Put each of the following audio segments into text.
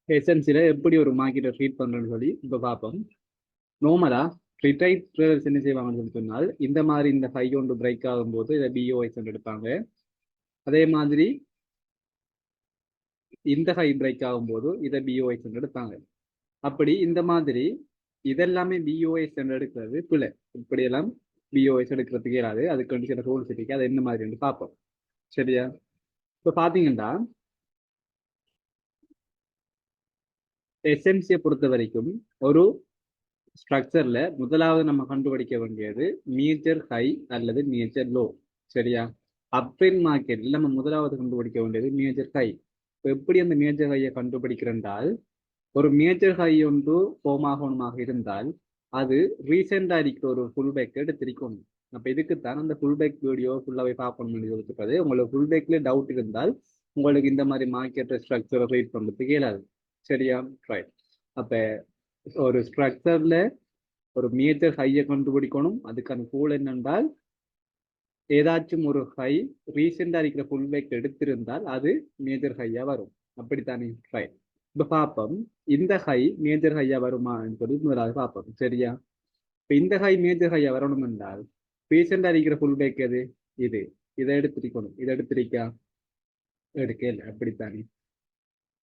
எஸ்என்சியில் எப்படி ஒரு மார்க்கெட்டை ட்ரீட் பண்ணுறேன்னு சொல்லி இப்போ பார்ப்போம். நார்மலாக ரிட்ரைட் ட்ரேடர்ஸ் என்ன செய்வாங்கன்னு சொல்லி சொன்னால், இந்த மாதிரி இந்த ஹை ஒன்று பிரேக் ஆகும்போது இதை பிஓஎஸ் எடுப்பாங்க. அதே மாதிரி இந்த ஹை பிரேக் ஆகும்போது இதை பிஓஎஸ் எடுப்பாங்க. அப்படி இந்த மாதிரி இதெல்லாமே பிஓஎஸ் எடுக்கிறது பிள்ளை. இப்படியெல்லாம் பிஓஎஸ் எடுக்கிறதுக்கு இயலாது. அதுக்கு சில ரூல்ஸ் இருக்கு. அது என்ன மாதிரி பார்ப்போம். சரியா? இப்போ பார்த்தீங்கன்னா எஸ்என்சியை பொறுத்த வரைக்கும் ஒரு ஸ்ட்ரக்சர்ல முதலாவது நம்ம கண்டுபிடிக்க வேண்டியது மேஜர் ஹை அல்லது மேஜர் லோ. சரியா? அப்ட்ரெண்ட் மார்க்கெட்ல நம்ம முதலாவது கண்டுபிடிக்க வேண்டியது மேஜர் ஹை. இப்போ எப்படி அந்த மேஜர் ஹையை கண்டுபிடிக்கிறென்றால், ஒரு மேஜர் ஹை ஒன்று ஃபார்ம் ஆகணுமாக இருந்தால் அது ரீசெண்டாக இருக்கிற ஒரு ஃபுல் பேக் எடுத்திருக்கணும். அப்போ இதுக்குத்தான் அந்த ஃபுல் பேக் வீடியோ ஃபுல்லாகவே பார்க்கணும்னு சொல்லிட்டு உங்களுக்கு ஃபுல் பேக்ல டவுட் இருந்தால் உங்களுக்கு இந்த மாதிரி மார்க்கெட் ஸ்ட்ரக்சரை ரீட் பண்ணுறதுக்கு இயலாது. சரியா? ரைட். அப்போ ஒரு ஸ்ட்ரக்சர்ல ஒரு மேஜர் ஹையை கண்டுபிடிக்கணும். அதுக்கான கூல் என்னென்றால், ஏதாச்சும் ஒரு ஹை ரீசெண்டா இருக்கிற ஃபுல் பேக் எடுத்திருந்தால் அது மேஜர் ஹையா வரும். அப்படித்தானே? ரைட். இப்ப பார்ப்போம், இந்த ஹை மேஜர் ஹையா வருமான்னு சொல்லி முதலாவது பார்ப்போம். சரியா? இப்ப இந்த ஹை மேஜர் ஹையா வரணும் என்றால் ரீசெண்டா இருக்கிற ஃபுல் பேக் எது? இது. இதை எடுத்திருக்கணும். இதை எடுத்திருக்கா? எடுக்கல. அப்படித்தானே?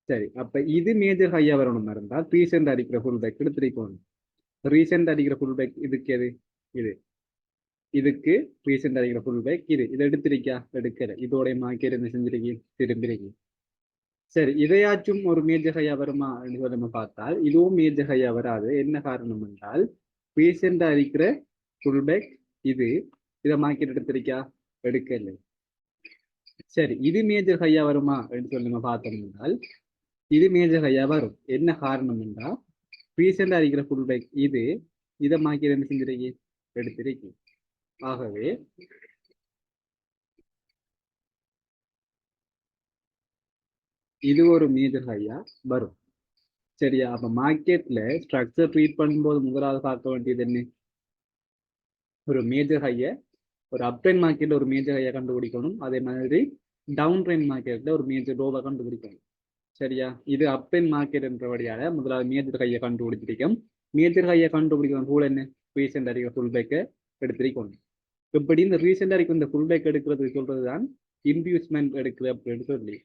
சரி. அப்ப இது மேஜர் ஹையா வரணும் இருந்தால் ரீசெண்டா இருக்கிற ஃபுல் பேக் எடுத்திருக்கணும். ரீசெண்ட் அடிக்கிற ஃபுல் பேக் இதுக்கு எது? இது. இதுக்கு ரீசெண்ட் அடிக்கிற ஃபுல் பேக் இது. இதை எடுத்திருக்கா? எடுக்கல. இதோடைய மார்க்கெட் என்ன செஞ்சிருக்கீங்க? திரும்பிருக்கீங்க. சரி, இதையாச்சும் ஒரு மேஜர் ஹையா வருமா என்று நம்ம பார்த்தால் இதுவும் மேஜர் ஹையா வராது. என்ன காரணம் என்றால் ரீசெண்டா இருக்கிற ஃபுல் பேக் இது. இதை மார்க்கெட் எடுத்திருக்கா? எடுக்கல. சரி, இது மேஜர் ஹையா வருமா என்று சொல்லி நம்ம பார்த்தோம் என்றால் இது மேஜர் ஹையா வரும். என்ன காரணம் என்றால் ரீசெண்டா இருக்கிற ஃபுல் பேக் இது. இதை மார்க்கெட் என்ன செஞ்சிருக்கீங்க? எடுத்திருக்கீங்க. ஆகவே இது ஒரு மேஜர் ஹையா வரும். சரியா? அப்ப மார்க்கெட்ல ஸ்ட்ரக்சர் ட்ரீட் பண்ணும்போது முதலாவது பார்க்க வேண்டியது என்ன? ஒரு மேஜர் ஹைய, ஒரு அப் ட்ரெண்ட் மார்க்கெட்ல ஒரு மேஜர் ஹையா கண்டுபிடிக்கணும். அதே மாதிரி டவுன் ட்ரெண்ட் மார்க்கெட்ல ஒரு மேஜர் லோவை கண்டுபிடிக்கணும். சரியா? இது அப் ட்ரெண்ட் மார்க்கெட் என்றபடியால முதலாவது மேஜர் ஹையை கண்டுபிடிச்சிருக்கோம். மேஜர் ஹையை கண்டுபிடிக்கணும் கூட என்ன? ரீசெண்ட் அறிக்கிற ஃபுல் பேக்கை எடுத்திருக்கணும். இப்படி இந்த ரீசெண்ட் அறிக்கை இந்த ஃபுல் பேக் எடுக்கிறது சொல்றதுதான் இன்டியூஸ்மெண்ட் எடுக்குது அப்படின்னு சொல்லி.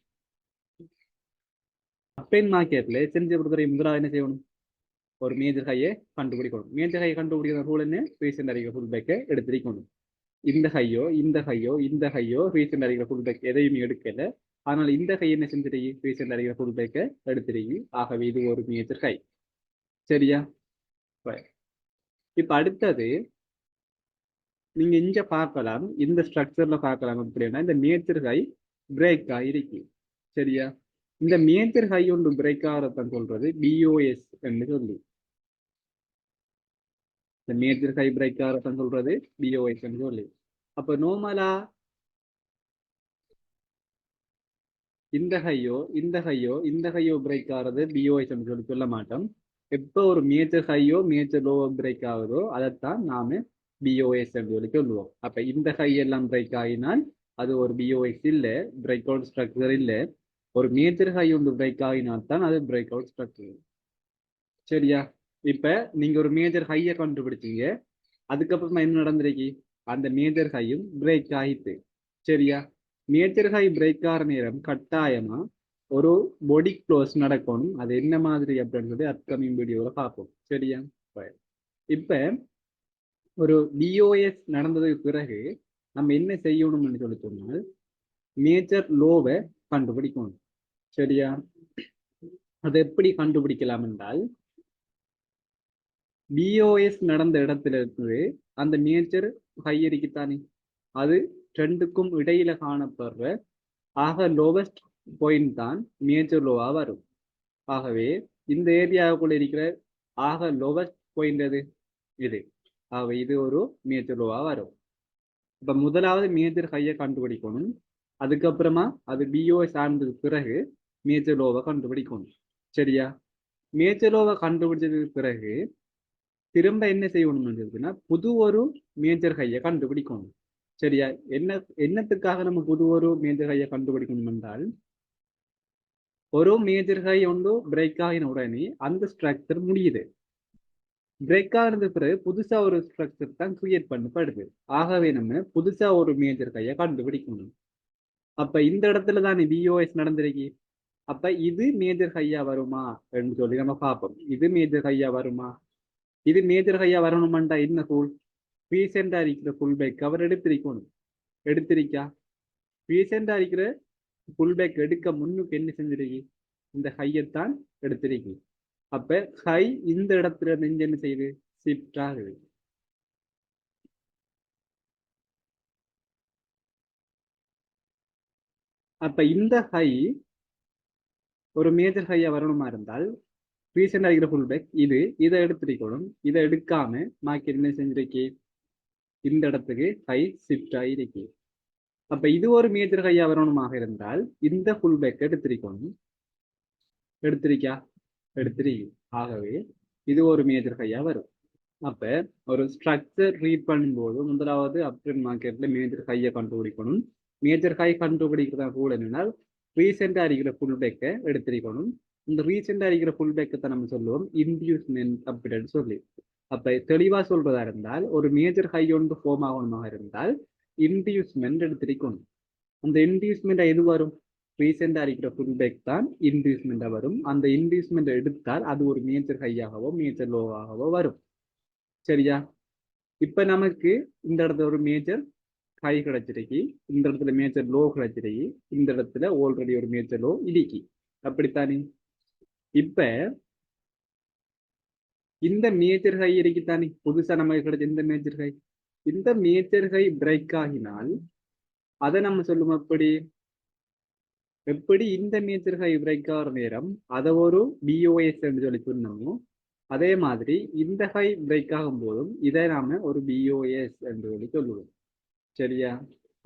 அப்பென் மார்க்கெட்ல செஞ்ச பொறுத்தவரை முதலாக என்ன செய்யணும்? ஒரு மேஜர் ஹையை கண்டுபிடிக்கணும். மேஜர் ஹையை கண்டுபிடிக்கிற ரூல் என்ன? ரீசெண்ட் அறிக்கிற ஃபுல் பேக்கை எடுத்திருக்கணும். இந்த ஹையோ இந்த ஹையோ இந்த ஹையோ ரீசெண்ட் அறிக்கிற ஃபுல் பேக் எதையும் எடுக்கல. ஆனால் இந்த ஹை என்ன செஞ்சிருக்கி? ரீசெண்ட் அறிக்கிற ஃபுல் பேக்கை எடுத்திருக்கி. ஆகவே இது ஒரு மேஜர் ஹை. சரியா? இப்ப அடுத்தது நீங்க இங்க பார்க்கலாம், இந்த ஸ்ட்ரக்சர்ல பார்க்கலாம். அப்படின்னா இந்த மேஜர் ஹை பிரேக் ஆகிருக்கு. சரியா? இந்த மேஜர் ஹை ஒன்று பிரேக் ஆகிறதான் சொல்றது பிஓஎஸ் என்று சொல்லி. இந்த மேஜர் ஹை பிரேக் ஆகிறதான் சொல்றது பிஓஎஸ் என்று சொல்லி. அப்ப நார்மலா இந்த ஹையோ இந்த ஹையோ இந்த ஹையோ பிரேக் ஆகிறது பிஓஎஸ் என்று சொல்லி சொல்ல மாட்டோம். எப்போ ஒரு மேஜர் ஹையோ மேஜர் லோ பிரேக் ஆகுதோ அதைத்தான் நாம பிஓஎஸ் என்று சொல்லி சொல்லுவோம். அப்ப இந்த ஹை எல்லாம் பிரேக் ஆகினால் அது ஒரு பிஓஎஸ் இல்லை, பிரேக் அவுட் ஸ்ட்ரக்சர் இல்லை. ஒரு மேஜர் ஹை ஒன்று பிரேக் ஆகினால்தான் அது பிரேக் அவுட் ஸ்ட்ரக்சர். சரியா? இப்ப நீங்க ஒரு மேஜர் ஹையை கண்டுபிடிச்சீங்க. அதுக்கப்புறமா என்ன நடந்திருக்கு? அந்த மேஜர் ஹையும் பிரேக் ஆகிட்டு. சரியா? மேஜர் ஹை பிரேக் ஆகிற நேரம் கட்டாயமா ஒரு பொடி க்ளோஸ் நடக்கணும். அது என்ன மாதிரி அப்படின்னு சொல்லி அப்கமிங் வீடியோல பார்ப்போம். சரியா? இப்ப ஒரு பிஓஎஸ் நடந்ததுக்கு பிறகு நம்ம என்ன செய்யணும்னு சொல்லி சொன்னால் மேஜர் லோவை கண்டுபிடிக்கணும். சரியா? அதை எப்படி கண்டுபிடிக்கலாம் என்றால் பிஓஎஸ் நடந்த இடத்துல இருந்து அந்த மேஜர் ஹை இருக்குத்தானே, அது ரெண்டுக்கும் இடையில காணப்படுற ஆக லோவஸ்ட் பாயிண்ட் தான் மேஜர் லோவா வரும். ஆகவே இந்த ஏரியாவுக்குள்ள இருக்கிற ஆக லோவஸ்ட் பாயிண்ட் எது? இது. ஆகவே இது ஒரு மேஜர் லோவா வரும். இப்ப முதலாவது மேஜர் ஹையை கண்டுபிடிக்கணும். அதுக்கப்புறமா அது பிஓஎஸ் ஆனதுக்கு பிறகு மேஜர் லோவை கண்டுபிடிக்கணும். சரியா? மேஜர் லோவை கண்டுபிடிச்சதுக்கு பிறகு திரும்ப என்ன செய்யணும்னா புது ஒரு மேஜர் ஹையை கண்டுபிடிக்கணும். சரியா? என்னத்துக்காக நம்ம புது ஒரு மேஜர் ஹையை கண்டுபிடிக்கணும் என்றால் ஒரு மேஜர் ஹை ஒன்று பிரேக் ஆகின உடனே அந்த ஸ்ட்ரக்சர் முடியுது. பிரேக் ஆனது பிறகு புதுசா ஒரு ஸ்ட்ரக்சர் தான் கிரியேட் பண்ணப்படுது. ஆகவே நம்ம புதுசா ஒரு மேஜர் கையை கண்டுபிடிக்கணும். அப்ப இந்த இடத்துல தான் பிஓஎஸ் நடந்திருக்கு. அப்ப இது மேஜர் ஹையா வருமா என்று சொல்லி நம்ம பார்ப்போம். இது மேஜர் ஹையா வருமா? இது மேஜர் ஹையா வரணுமாண்டா என்ன ரூல்? ரீசெண்டா இருக்கிற ஃபுல் பேக் அவர் எடுத்திருக்கணும். எடுத்திருக்கா? ரீசெண்டா இருக்கிற ஃபுல் பேக் எடுக்க முன்னுக்கு என்ன செஞ்சிருக்கு? இந்த ஹையத்தான் எடுத்திருக்கு. அப்ப ஹை இந்த இடத்துல நெஞ்சு என்ன செய்யுது? ஷிஃப்ட் ஆகுது. அப்ப இந்த ஹை ஒரு மேஜர் ஹையா வரணுமா இருந்தால் ரீசெண்டா இருக்கிற ஃபுல் பேக் இது இதை எடுத்திருக்கணும். இதை எடுக்காம மார்க்கெட் என்ன செஞ்சிருக்கு? இந்த இடத்துக்கு ஹை ஷிஃப்ட் ஆகிருக்கு. அப்ப இது ஒரு மேஜர் ஹையா வரணுமாக இருந்தால் இந்த ஃபுல் பேக் எடுத்திருக்கணும். எடுத்திருக்கா? எடுத்திருக்கு. ஆகவே இது ஒரு மேஜர் ஹையா வரும். அப்ப ஒரு ஸ்ட்ரக்சர் ரீட் பண்ணும்போது முதலாவது அப்ட்ரெண்ட் மார்க்கெட்ல மேஜர் ஹையை கண்டுபிடிக்கணும். மேஜர் ஹை கண்டுபிடிக்கிறதா கூட என்னன்னா ரீசெண்டா இருக்கிற ஃபுல் பேக்கை எடுத்திருக்கணும். இந்த ரீசெண்டா இருக்கிற ஃபுல் பேக்கை தான் நம்ம சொல்லுவோம் இன்டியூஸ்மெண்ட் அப்படின்னு சொல்லி. அப்ப தெளிவா சொல்றதா இருந்தால் ஒரு மேஜர் ஹை ஒன்று ஃபார்ம் ஆகணுமாக இருந்தால் இன்டியூஸ்மெண்ட் எடுத்திருக்கணும். அந்த இன்டியூஸ்மெண்ட் எது வரும்? ரீசெண்டா இருக்கிற ஃபுல் பேக் தான் இன்டியூஸ்மெண்டா வரும். அந்த இன்டியூஸ்மெண்ட் எடுத்தால் அது ஒரு மேஜர் ஹையாகவோ மேஜர் லோவாகவோ வரும். சரியா? இப்ப நமக்கு இந்த இடத்துல ஒரு மேஜர் ஹை கிடைச்சிருக்கு, இந்த இடத்துல மேஜர் லோ கிடைச்சிருக்கு, இந்த இடத்துல ஆல்ரெடி ஒரு மேஜர் லோ இடிக்கி. அப்படித்தானே? இப்ப இந்த மேஜர் ஹை இருக்குத்தானே புதுசா நமக்கு கிடைச்ச இந்த மேஜர் ஹை. இந்த மேஜர் ஹை பிரேக் ஆகினால் அதை நம்ம சொல்லுவோம் எப்படி? எப்படி இந்த மேஜர் ஹை பிரேக் ஆகிற நேரம் அதை ஒரு பிஓஎஸ் என்று சொல்லி சொன்னோமோ அதே மாதிரி இந்த ஹை பிரேக் ஆகும் போதும் இதை நாம ஒரு பிஓஎஸ் என்று சொல்லி சொல்லுவோம். சரியா?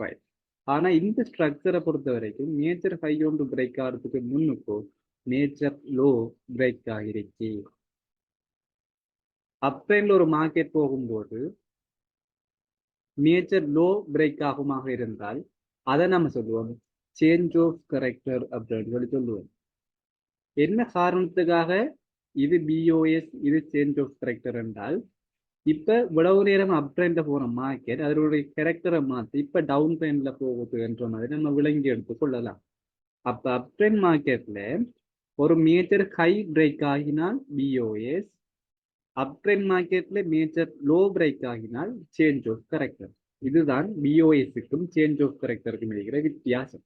ரைட். ஆனா இந்த ஸ்ட்ரக்சரை பொறுத்த வரைக்கும் மேஜர் ஹை ஒன்று பிரேக் ஆகிறதுக்கு முன்னுக்கோ மேஜர் லோ பிரேக் ஆகிருச்சு. அப்ட்ரெண்ட்ல ஒரு மார்க்கெட் போகும்போது மேஜர் லோ பிரேக் ஆகுமாக இருந்தால் அதை நம்ம சொல்லுவோம் சேஞ்ச் ஆஃப் கரெக்டர் அப்படின்னு சொல்லி சொல்லுவோம். என்ன காரணத்துக்காக இது பிஓஎஸ் இது சேஞ்ச் ஆஃப் கரெக்டர் என்றால் இப்ப இவ்வளவு நேரம் அப் ட்ரெண்ட்ல போன மார்க்கெட் அதனுடைய கேரக்டரை மாற்றி இப்ப டவுன் ட்ரெண்ட்ல போகுது என்ற மாதிரி நம்ம விளங்கி எடுத்து கொள்ளலாம். அப்ப அப் ட்ரெண்ட் மார்க்கெட்ல ஒரு மேஜர் ஹை பிரேக் ஆகினால் பிஓஎஸ், அப் ட்ரெண்ட் மார்க்கெட்ல மேஜர் லோ பிரேக் ஆகினால் சேஞ்ச் ஆஃப் கரெக்டர். இதுதான் பிஓஎஸ்க்கும் சேஞ்ச் ஆஃப் கரெக்டருக்கும் இருக்கிற வித்தியாசம்.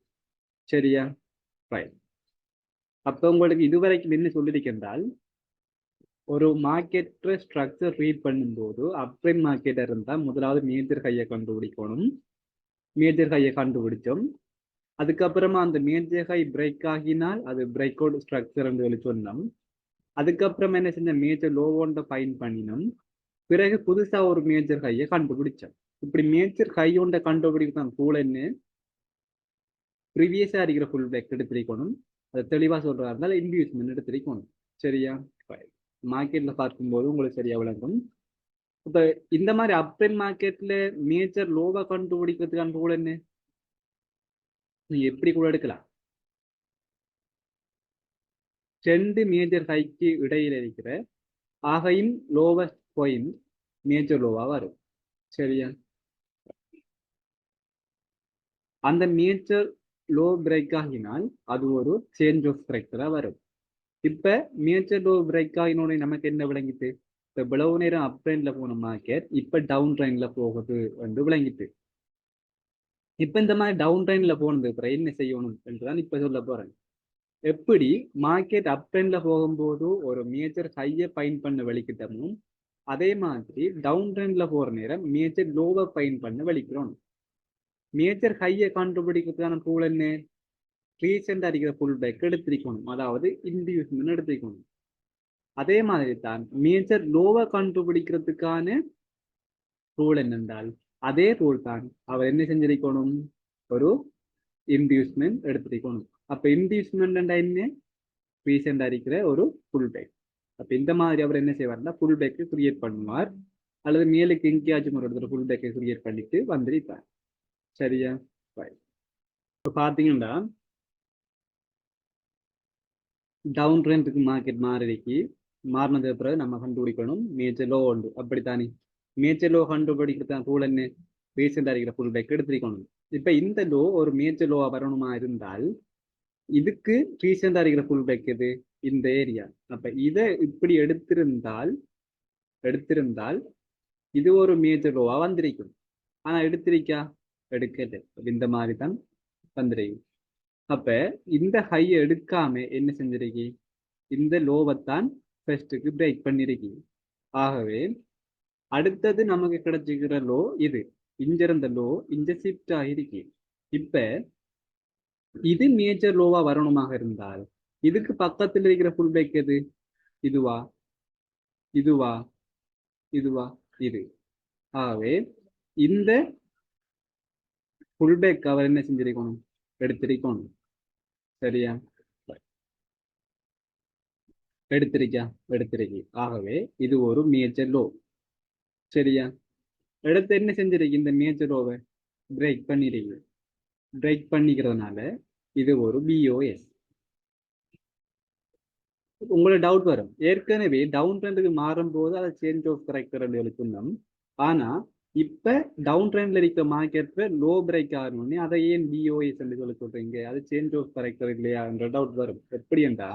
சரியா? ரைட். அப்ப உங்களுக்கு இதுவரைக்கும் என்ன சொல்லியிருக்கின்றால் ஒரு மார்க்கெட் ஸ்ட்ரக்சர் ரீட் பண்ணும்போது அப்ட்ரெண்ட் மார்க்கெட் இருந்தால் முதலாவது மேஜர் ஹையை கண்டுபிடிக்கணும். மேஜர் ஹையை கண்டுபிடிச்சோம். அதுக்கப்புறமா அந்த மேஜர் ஹை பிரேக் ஆகினால் அது பிரேக் அவுட் ஸ்ட்ரக்சர் சொல்லி சொன்னோம். அதுக்கப்புறமா என்ன செஞ்ச மேஜர் லோவோண்ட ஃபைன் பண்ணினோம். பிறகு புதுசா ஒரு மேஜர் ஹையை கண்டுபிடிச்சோம். இப்படி மேஜர் ஹை ஒன்றை கண்டுபிடித்தான் கூட என்ன ப்ரீவியஸா இருக்கிற ஃபுல் பேக் எடுத்திருக்கணும். அதை தெளிவா சொல்றதா இருந்தால் இன்டியூஸ்மெண்ட் எடுத்திருக்கணும். சரியா? மார்க்கெட்ல பார்க்கும்போது உங்களுக்கு சரியா விளங்கும். இப்ப இந்த மாதிரி அப்ட்ரெண்ட் மார்க்கெட்ல மேஜர் லோவா கண்டுபிடிக்கிறதுக்கான ரூல் என்ன? நீ எப்படி கூட எடுக்கலாம். ரெண்டு மேஜர் ஹைக்கு இடையில இருக்கிற ஆகையும் லோவஸ்ட் பாயிண்ட் மேஜர் லோவா வரும். சரியா? அந்த மேஜர் லோ பிரேக் ஆகினால் அது ஒரு சேஞ்ச் ஆஃப் கரெக்டரா வரும். இப்ப மேஜர் லோ பிரேக் ஆகினோட நமக்கு என்ன விளங்கிட்டு? இப்ப இவ்வளவு நேரம் அப் ட்ரெண்ட்ல போன மார்க்கெட் இப்ப டவுன் ட்ரெண்ட்ல போகுது என்று விளங்கிட்டு. இப்ப இந்த மாதிரி டவுன் ட்ரெண்ட்ல போனது அப்புறம் என்ன செய்யணும் என்றுதான் இப்ப சொல்ல போறேன். எப்படி மார்க்கெட் அப் ட்ரெண்ட்ல போகும்போது ஒரு மேஜர் ஹையை ஃபைண்ட் பண்ண வலிக்கிட்டமும் அதே மாதிரி டவுன் ட்ரெண்ட்ல போற நேரம் மேஜர் லோவை ஃபைண்ட் பண்ண வலிக்கிறோம். மேஜர் ஹையை கண்டுபிடிக்கிறதுக்கான ரூல் என்ன? ரீசெண்டா இருக்கிற ஃபுல் பேக் எடுத்திருக்கணும், அதாவது இன்டியூஸ்மெண்ட் எடுத்திருக்கணும். அதே மாதிரி தான் மேஜர் லோவை கண்டுபிடிக்கிறதுக்கான ரூல் என்னென்றால் அதே ரூல் தான் அவர் என்ன செஞ்சிருக்கணும்? ஒரு இன்டியூஸ்மெண்ட் எடுத்திருக்கணும். அப்ப இன்டியூஸ்மெண்ட் என்ன? ரீசெண்டா இருக்கிற ஒரு ஃபுல் பேக். அப்ப இந்த மாதிரி அவர் என்ன செய்வார்னா ஃபுல் பேக்கை கிரியேட் பண்ணுவார், அல்லது மேலுக்கு எங்கேயாச்சும் ஒரு இடத்துல ஃபுல் பேக்கை கிரியேட் பண்ணிட்டு வந்திருப்பார். சரியா? இப்போ பாத்தீங்கன்னா டவுன் ட்ரெண்டுக்கு மார்க்கெட் மாறிக்கு மாறினது பிறகு நம்ம கண்டுபிடிக்கணும் மேஜர் லோ உண்டு அப்படித்தானே. மேஜர் லோ கண்டுபிடிக்கிறதா ரூல் என்ன, ரீசெண்டாக இருக்கிற ஃபுல் பேக் எடுத்துக்கணும். இப்போ இந்த லோ ஒரு மேஜர் லோவா வரணுமா இருந்தால் இதுக்கு ரீசெண்டாக இருக்கிற ஃபுல் பேக் எது, இந்த ஏரியா. அப்ப இதை இப்படி எடுத்திருந்தால் இது ஒரு மேஜர் லோவா வந்திருக்கும். ஆனா எடுத்திருக்கா, எடுக்கல. இந்த மாதிரி தான் வந்திருக்கும். அப்ப இந்த ஹையை எடுக்காம என்ன செஞ்சிருக்கி, இந்த லோவைத்தான் ஃபர்ஸ்ட்டுக்கு பிரேக் பண்ணிருக்கி. ஆகவே அடுத்தது நமக்கு கிடைச்சிக்கிற லோ இது. இங்க இருந்த லோ இங்க ஷிஃப்ட் ஆகிருக்கு. இப்ப இது மேஜர் லோவா வரணுமாக இருந்தால் இதுக்கு பக்கத்தில் இருக்கிற ஃபுல் பேக் எது, இதுவா இதுவா இதுவா இது. ஆகவே இந்த ஃபுல் பேக் அவர் என்ன செஞ்சிருக்கணும், எடுத்திருக்கணும். சரியா, எடுத்திருக்கி. ஆகவே இது ஒரு மேஜர் லோ. சரியா, எடுத்து என்ன செஞ்சிருக்கு, இந்த மேஜர் லோவை பிரேக் பண்ணிருக்கு. பிரேக் பண்ணிக்கிறதுனால இது ஒரு பிஓஎஸ். உங்களுக்கு டவுட் வரும், ஏற்கனவே டவுன் ட்ரெண்டுக்கு மாறும் போது அதை சேஞ்ச் ஆஃப் கரெக்டர் சொன்னோம். ஆனா இப்ப டவுன் ட்ரெண்ட்ல இருக்கிற மார்க்கெட்ல லோ பிரேக் ஆகணும்னு அதை ஏன் பிஓஎஸ் சொல்லி சொல்றீங்க, அது சேஞ்ச் ஆஃப் கரெக்டர் இல்லையா என்ற டவுட் வரும். எப்படி என்றா,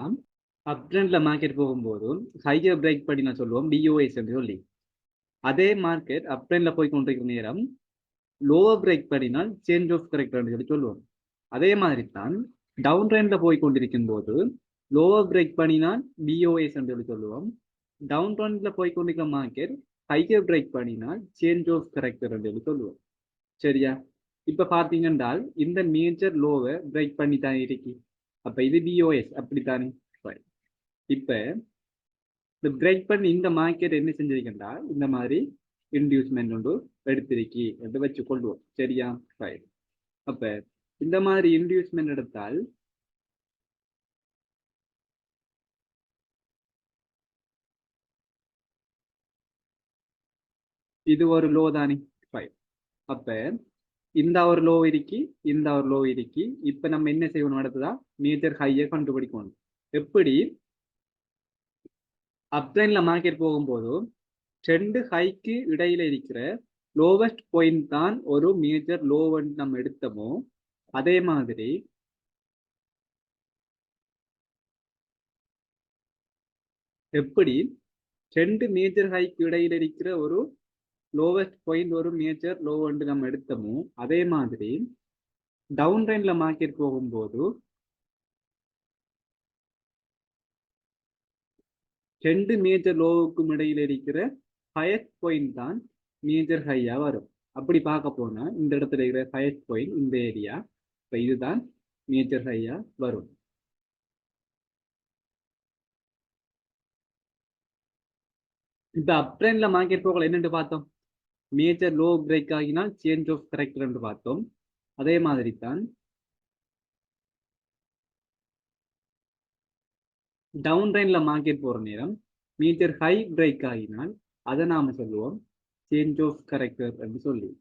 அப் ட்ரெண்ட்ல மார்க்கெட் போகும்போது ஹையர் பிரேக் பண்ணி நான் சொல்லுவோம் பிஓஎஸ் என்று சொல்லி. அதே மார்க்கெட் அப் ட்ரெண்ட்ல போய் கொண்டிருக்கிற நேரம் லோவர் பிரேக் பண்ணினால் சேஞ்ச் ஆஃப் கரெக்டர் சொல்லி சொல்லுவோம். அதே மாதிரி தான் டவுன் ட்ரெண்ட்ல போய் கொண்டிருக்கும் போது லோவர் பிரேக் பண்ணினால் பிஓஎஸ் என்று சொல்லுவோம். டவுன் ட்ரெண்ட்ல போய் கொண்டிருக்கிற மார்க்கெட் ஹையர் பிரேக் பண்ணினால் சேஞ்ச் ஆஃப் கரெக்டர் என்று சொல்லுவோம். சரியா, இப்ப பாத்தீங்கன்னா இந்த மேஜர் லோவை பிரேக் பண்ணி தான் இருக்கு. அப்ப இது பிஓஎஸ் அப்படித்தானே. இப்ப இந்த பிரேக் பண்ணி இந்த மார்க்கெட் என்ன செஞ்சிருக்கா, இந்த மாதிரி இன்டியூஸ்மெண்ட் ஒன்று எடுத்திருக்கி என்று வச்சு கொள்வோம். சரியா, அப்ப இந்த மாதிரி இன்டியூஸ்மெண்ட் எடுத்தால் இது ஒரு லோ தானே. அப்ப இந்த ஒரு லோ இருக்கி, இந்த ஒரு லோ இருக்கி. இப்ப நம்ம என்ன செய்யணும், அடுத்ததா மேஜர் ஹையை கண்டுபிடிக்கணும். எப்படி, அப்ட்ரெண்ட்ல மார்க்கெட் போகும்போது ரெண்டு ஹைக்கு இடையில இருக்கிற லோவஸ்ட் பாயிண்ட் தான் ஒரு மேஜர் லோவன் நம்ம எடுத்தோமோ, அதே மாதிரி எப்படி ரெண்டு மேஜர் ஹைக்கு இடையில இருக்கிற ஒரு லோவஸ்ட் பாயிண்ட் ஒரு மேஜர் லோ வந்து நம்ம எடுத்தோமோ, அதே மாதிரி டவுன் ட்ரெண்ட்ல மார்க்கெட் போகும்போது ரெண்டு மேஜர் லோவுக்கும் இடையில இருக்கிற ஹையஸ்ட் பாயிண்ட் தான் மேஜர் ஹையா வரும். அப்படி பார்க்க போனா இந்த இடத்துல இருக்கிற ஹையஸ்ட் பாயிண்ட் இந்த ஏரியா, இப்ப இதுதான் மேஜர் ஹையா வரும். இப்ப அப் ட்ரெண்ட்ல மார்க்கெட் போகல என்னென்று பார்த்தோம், மேஜர் லோ பிரேக் ஆகினால் சேஞ்ச் ஆஃப் கரெக்டர் என்று பார்த்தோம். அதே மாதிரி தான் டவுன் ட்ரெண்ட்ல மார்க்கெட் போற நேரம் மேஜர் ஹை பிரேக் ஆகினால் அதை நாம சொல்லுவோம் சேஞ்ச் ஆஃப் கரெக்டர் என்று சொல்லி.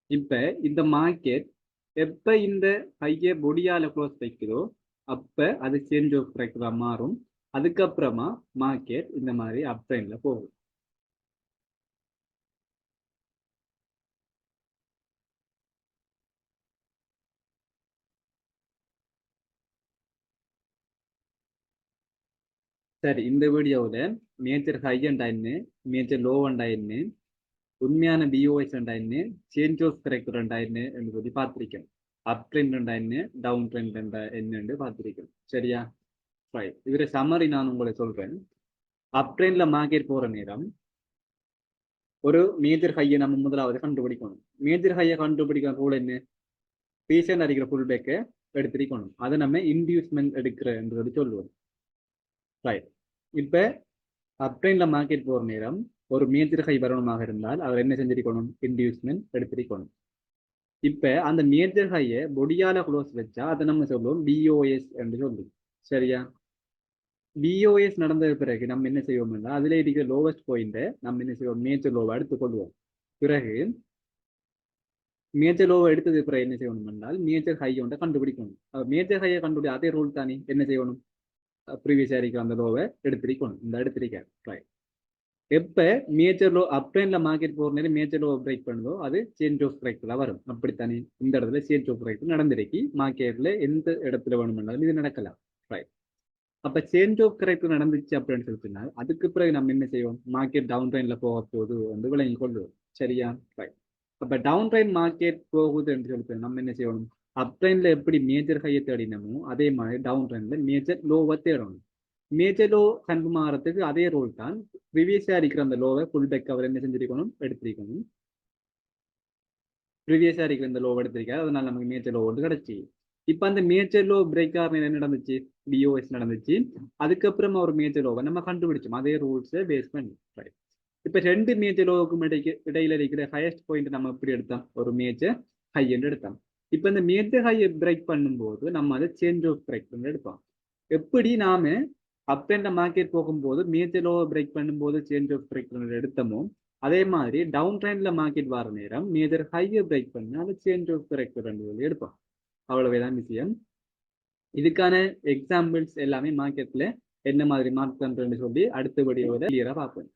இப்ப இந்த மார்க்கெட் எப்ப இந்த ஹையை பொடியால க்ளோஸ் வைக்குதோ அப்ப அது சேஞ்ச் ஆஃப் கரெக்டரா மாறும். அதுக்கப்புறமா மார்க்கெட் இந்த மாதிரி அப் ட்ரெண்ட்ல போகும். சரி, இந்த வீடியோவில் மேஜர் ஹை அண்டா என்ன, மேஜர் லோ அண்டா என்ன, உண்மையான பிஓஎஸ் அண்டா என்ன, சேஞ்ச் ஆஃப் கரெக்டர் அண்டா என்ன என்று சொல்லி பார்த்திருக்கேன். அப் ட்ரெண்ட் அண்டா என்ன, டவுன் ட்ரெண்ட் அண்டா என்னன்னு பார்த்திருக்கேன். சரியா, ரைட். இதுல சம்மரி நான் உங்களை சொல்றேன். அப் ட்ரெண்ட்ல மார்க்கெட் போற நேரம் ஒரு மேஜர் ஹையை நம்ம முதலாவது கண்டுபிடிக்கணும். மேஜர் ஹையை கண்டுபிடிக்கிற ரூல் என்ன, ரீசெண்ட் அடிக்கிற ஃபுல் பேக்கை எடுத்திருக்கணும். அதை நம்ம இன்டியூஸ்மெண்ட் எடுக்கிறன்றது சொல்லுவோம். ரைட். இப்ப அப் ட்ரெண்ட்ல மார்க்கெட் போற நேரம் ஒரு மேஜர் ஹை வரணுமாக இருந்தால் அவர் என்ன செஞ்சிருக்கணும், இன்டியூஸ்மெண்ட் எடுத்திருக்கணும். இப்ப அந்த மேஜர் ஹையை பொடியால க்ளோஸ் வச்சா அதை நம்ம சொல்லுவோம் பிஓஎஸ் என்று சொல்லி. சரியா, பிஓஎஸ் நடந்த பிறகு நம்ம என்ன செய்வோம்னா அதுல இருக்கிற லோவஸ்ட் பாயிண்ட நம்ம என்ன செய்வோம், மேஜர் லோவா எடுத்துக்கொள்வோம். பிறகு மேஜர் லோவை எடுத்தது அப்புறம் என்ன செய்யணும் என்றால் மேஜர் ஹை ஒன்றை கண்டுபிடிக்கணும். மேஜர் ஹையை கண்டுபிடி அதே ரூல் தானே என்ன செய்யணும், ப்ரீவியஸ் இருக்கிற அந்த லோவை எடுத்திருக்கணும். இந்த எடுத்திருக்காரு ரைட். எப்ப மேஜர் லோ அப்ளைன்ல மார்க்கெட் போற நேரம் மேஜர் லோ பிரேக் பண்ணுதோ அது சேஞ்ச் ஆஃப் கரெக்ட்ல வரும். அப்படித்தானே இந்த இடத்துல சேஞ்ச் ஆஃப் கரெக்ட் நடந்திருக்கு. மார்க்கெட்ல எந்த இடத்துல வேணும்னாலும் இது நடக்கலாம் ரைட். அப்ப சேஞ்ச் ஆஃப் கரெக்ட் நடந்துச்சு அப்படின்னு சொல்லி சொன்னால் அதுக்கு பிறகு நம்ம என்ன செய்வோம், மார்க்கெட் டவுன் ட்ரெயின்ல போக போகுது வந்து விளங்கி கொள்வோம். சரியா ரைட். அப்ப டவுன் ட்ரெயின் மார்க்கெட் போகுது என்று சொல்லி நம்ம என்ன செய்யணும், அப் ட்ரெயின்ல எப்படி மேஜர் ஹையை தேடினமோ அதே மாதிரி டவுன் ட்ரெயின்ல மேஜர் லோவை தேடணும். மேஜர் லோ கன்ஃபார்ம் ஆகிறதுக்கு அதே ரோல் தான். ப்ரீவியஸா இருக்கிற அந்த லோவை ஃபுல் பேக் அவர் என்ன செஞ்சிருக்கணும், எடுத்திருக்கணும். ப்ரீவியஸா இருக்கிற இந்த லோ எடுத்திருக்காரு, அதனால நமக்கு மேஜர் லோ வந்து கிடைச்சி. இப்ப அந்த மேஜர் லோ பிரேக் ஆகிற என்ன நடந்துச்சு, பிஓஎஸ் நடந்துச்சு. அதுக்கப்புறம் ஒரு மேஜர் லோவை நம்ம கண்டுபிடிச்சோம் அதே ரூல்ஸை பேஸ் பண்ணி. இப்ப ரெண்டு மேஜர் லோவுக்கும் இடையில இருக்கிற ஹையஸ்ட் பாயிண்ட் நம்ம எப்படி எடுத்தோம், ஒரு மேஜர் ஹை என்று எடுத்தோம். இப்ப இந்த மேஜர் ஹையை பிரேக் பண்ணும்போது நம்ம அதை சேஞ்ச் ஆஃப் கரெக்ட் எடுப்போம். எப்படி நாம அப் ட்ரெண்ட்ல மார்க்கெட் போகும்போது மேஜர் லோவை பிரேக் பண்ணும்போது சேஞ்ச் ஆஃப் கரெக்ட் எடுத்தோமோ அதே மாதிரி டவுன் ட்ரெண்ட்ல மார்க்கெட் வர நேரம் மேஜர் ஹையை பிரேக் பண்ணி அதை சேஞ்ச் ஆஃப் கரெக்ட் எடுப்போம். அவ்வளவுதான் விஷயம். இதுக்கான எக்ஸாம்பிள்ஸ் எல்லாமே மார்க்கெட்ல என்ன மாதிரி மார்க் பண்றேன்னு சொல்லி அடுத்த வீடியோவில் கிளியரா பார்ப்போம்.